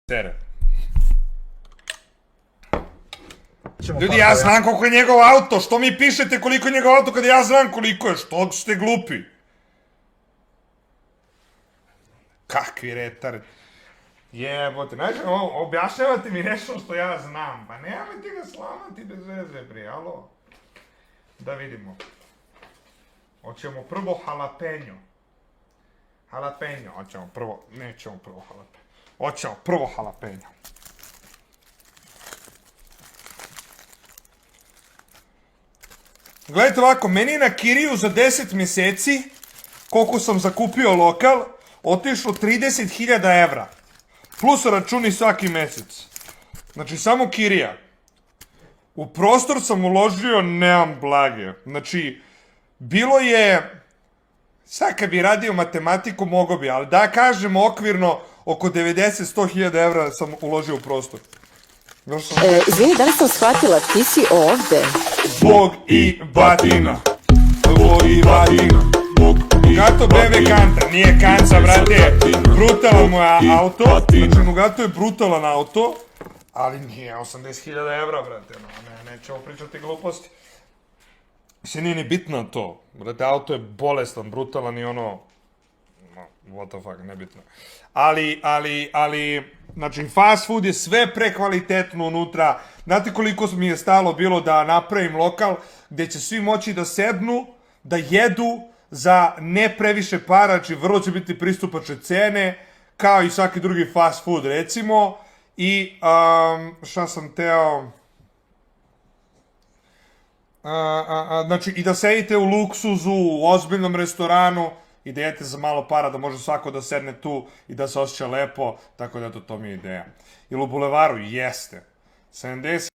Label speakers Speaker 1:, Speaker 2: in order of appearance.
Speaker 1: Tere. Ljudi, ja znam koliko je njegov auto, što mi pišete koliko je njegov auto kada ja znam koliko je, što ste glupi? Kakvi retard. Jebote, znači, objašnjavate mi nešto što ja znam, pa nemoj ti ga slamati bez veze, pri, alo? Da vidimo. Hoćemo prvo jalapeno. Jalapeno, hoćemo prvo, nećemo prvo jalapeno. Hoćemo prvo jalapeno. Gledajte ovako, meni je na kiriju za 10 mjeseci, koliko sam zakupio lokal, otišlo 30.000 evra. Plus računi svaki mjesec. Znači, samo kirija. U prostor sam uložio, nemam blage. Znači, bilo je... Sad kad bi radio matematiku, mogo bi, ali da kažem okvirno, oko 90-100.000 evra sam uložio u prostor.
Speaker 2: Izvini, da li sam shvatila, ti si ovde?
Speaker 1: Bog i batina. Bog i batina. Nugato bebe kanta, nije kanca, brate, brutalan mu je auto, znači Nugato je brutalan auto, ali nije 80.000 evra, brate, no, nećemo pričati gluposti. Mislim, nije ni bitno to, brate, auto je bolestan, brutalan i ono, no, what the fuck, nebitno. Ali, znači, fast food je sve prekvalitetno unutra, znate koliko mi je stalo bilo da napravim lokal gdje će svi moći da sednu, da jedu, za ne previše para, znači vrlo će biti pristupačne cene, kao i svaki drugi fast food, recimo. I, šta sam teo... znači, i da sedite u luksuzu, u ozbiljnom restoranu, i da jedete za malo para, da može svako da sedne tu i da se osjeća lepo, tako da to mi je ideja. Ili u Bulevaru, jeste. 70